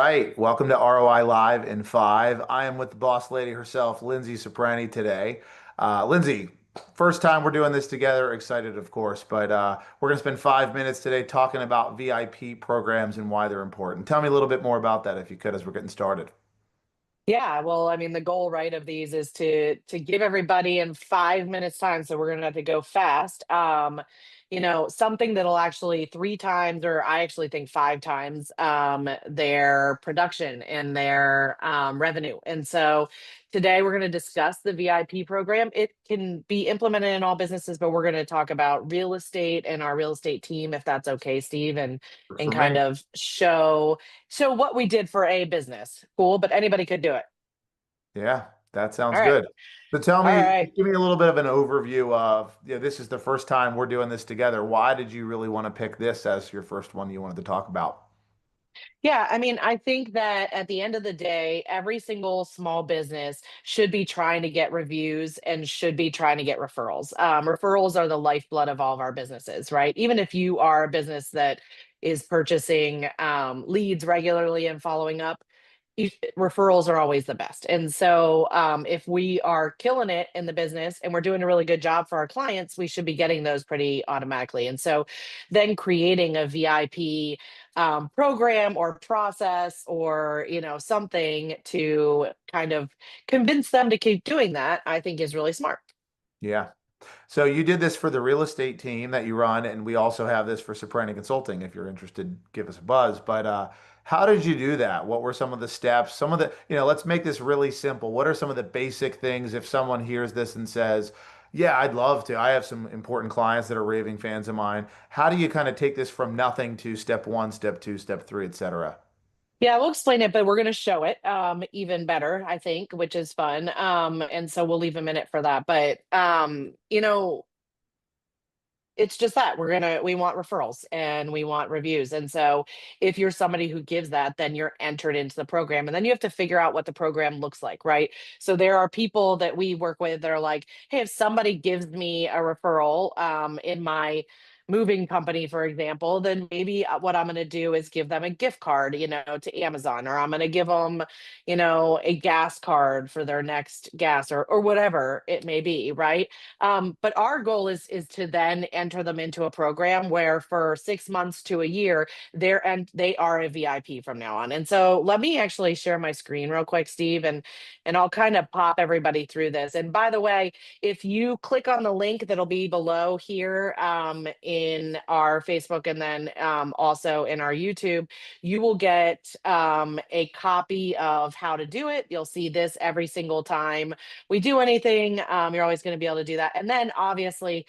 right. Welcome to ROI Live in 5. I am with the boss lady herself, Linzee Ciprani, today. Linzee, first time we're doing this together. Excited, of course, but we're going to spend 5 minutes today talking about VIP programs and why they're important. Tell me a little bit more about that, if you could, as we're getting started. Yeah, well, I mean, the goal, right, of these is to give everybody in 5 minutes time. So we're gonna have to go fast. Something that'll actually three times, or I actually think five times, their production and their revenue. And so today we're gonna discuss the VIP program. It can be implemented in all businesses, but we're gonna talk about real estate and our real estate team, if that's okay, Steve, and For kind me. of show what we did for a business. Cool, but anybody could do it. Yeah, that All sounds right. good. So tell All me, right. give me a little bit of an overview of, this is the first time we're doing this together. Why did you really want to pick this as your first one you wanted to talk about? Yeah, I mean, I think that at the end of the day, every single small business should be trying to get reviews and should be trying to get referrals. Referrals are the lifeblood of all of our businesses, right? Even if you are a business that is purchasing leads regularly and following up, referrals are always the best. And so, if we are killing it in the business and we're doing a really good job for our clients, we should be getting those pretty automatically. And so, then creating a VIP program or process, or something to kind of convince them to keep doing that, I think is really smart. Yeah. So you did this for the real estate team that you run, and we also have this for Ciprani Consulting. If you're interested, give us a buzz. But how did you do that? What were some of the steps? Some of the, let's make this really simple. What are some of the basic things if someone hears this and says, "Yeah, I'd love to. I have some important clients that are raving fans of mine." How do you kind of take this from nothing to step one, step two, step three, etc.? Yeah, we'll explain it, but we're going to show it even better, I think, which is fun. And so we'll leave a minute for that. But it's just that we want referrals and we want reviews. And so if you're somebody who gives that, then you're entered into the program, and then you have to figure out what the program looks like, right? So there are people that we work with that are like, hey, if somebody gives me a referral in my moving company, for example, then maybe what I'm going to do is give them a gift card, to Amazon, or I'm going to give them, a gas card for their next gas, or whatever it may be, right? But our goal is to then enter them into a program where for 6 months to a year, they are a VIP from now on. And so let me actually share my screen real quick, Steve, and I'll kind of pop everybody through this. And by the way, if you click on the link that'll be below here in our Facebook, and then also in our YouTube, you will get a copy of how to do it. You'll see this every single time we do anything. You're always going to be able to do that. And then obviously,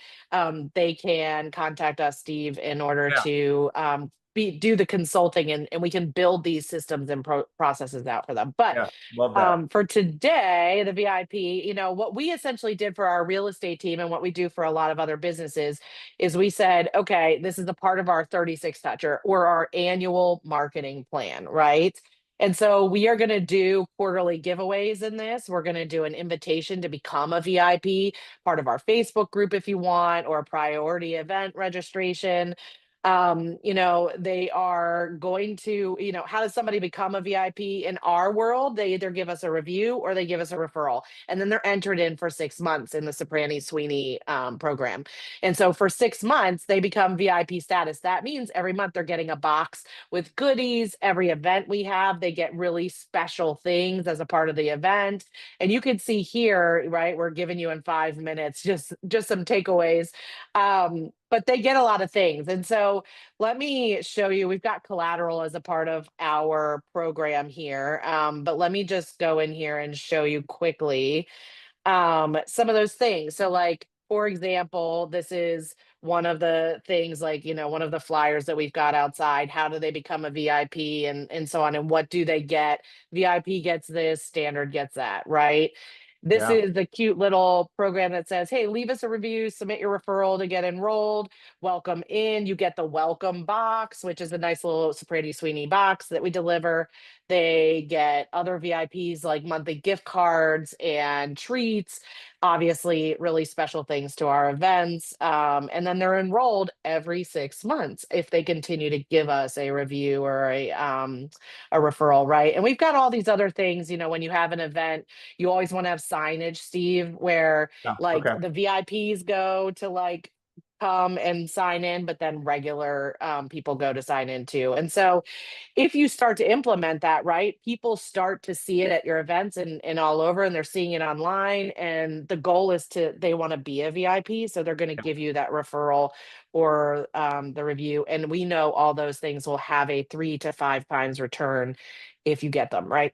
they can contact us, Steve, in order Yeah. to do the consulting, and we can build these systems and processes out for them. But Yeah. Love that. for today, the VIP, what we essentially did for our real estate team and what we do for a lot of other businesses is we said, okay, this is a part of our 36 touch, or our annual marketing plan, right? And so we are going to do quarterly giveaways in this. We're going to do an invitation to become a VIP, part of our Facebook group if you want, or a priority event registration. They are going to, how does somebody become a VIP in our world? They either give us a review or they give us a referral, and then they're entered in for 6 months in the Ciprani Sweeney program. And so for 6 months, they become VIP status. That means every month they're getting a box with goodies. Every event we have, they get really special things as a part of the event. And you can see here, right? We're giving you in 5 minutes just some takeaways. But they get a lot of things. And so let me show you, we've got collateral as a part of our program here. But let me just go in here and show you quickly some of those things. So like, for example, this is one of the things, like, one of the flyers that we've got outside. How do they become a VIP, and so on, and what do they get? VIP gets this, standard gets that, right? This Yeah. is the cute little program that says, hey, leave us a review, submit your referral to get enrolled, welcome in. You get the welcome box, which is a nice little Brady Sweeney box that we deliver. They get other VIPs like monthly gift cards and treats. obviously really special things to our events. And then they're enrolled every 6 months if they continue to give us a review or a referral, right? And we've got all these other things, when you have an event, you always want to have signage, Steve, where Yeah. like Okay. the VIPs go to like come and sign in, but then regular people go to sign in too. And so if you start to implement that, right, people start to see it at your events and all over, and they're seeing it online. And the goal is they want to be a VIP. So they're going to Yeah. give you that referral or the review. And we know all those things will have a 3 to 5 times return if you get them, right?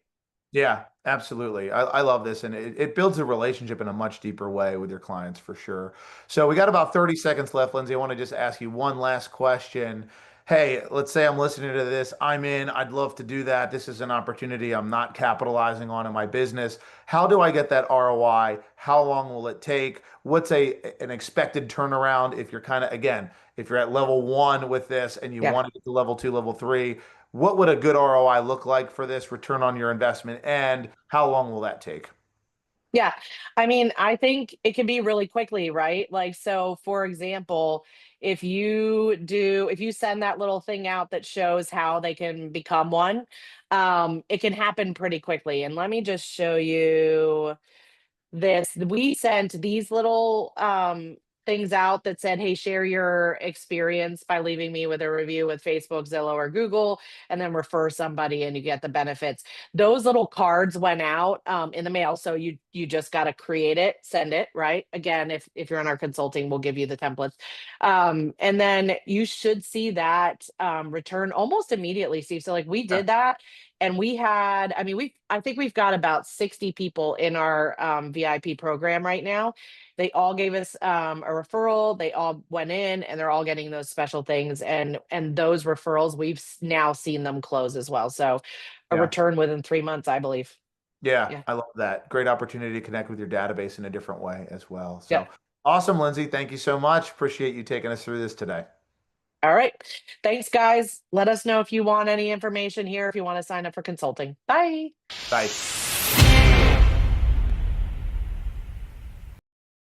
Yeah, absolutely. I love this, and it builds a relationship in a much deeper way with your clients for sure. So we got about 30 seconds left, Lindsay. I want to just ask you one last question. Hey, let's say I'm listening to this. I'm in. I'd love to do that. This is an opportunity I'm not capitalizing on in my business. How do I get that ROI? How long will it take? What's an expected turnaround if you're kind of, again, if you're at level one with this and you Yeah. want to get to level two, level three? What would a good ROI look like for this return on your investment, and how long will that take? Yeah. I mean, I think it can be really quickly, right? Like, so for example, if you send that little thing out that shows how they can become one, it can happen pretty quickly. And let me just show you this. We sent these little things out that said, hey, share your experience by leaving me with a review with Facebook, Zillow, or Google, and then refer somebody and you get the benefits. Those little cards went out in the mail. So you just got to create it, send it, right? Again, if you're in our consulting, we'll give you the templates. And then you should see that return almost immediately, Steve. So like we Yeah. did that, and we had, I mean, I think we've got about 60 people in our VIP program right now. They all gave us a referral. They all went in, and they're all getting those special things. And those referrals, we've now seen them close as well. So a Yeah. return within 3 months, I believe. Yeah, Yeah. I love that. Great opportunity to connect with your database in a different way as well. Yeah. So awesome, Lindsay. Thank you so much. Appreciate you taking us through this today. All right. Thanks, guys. Let us know if you want any information here, if you want to sign up for consulting. Bye. Bye.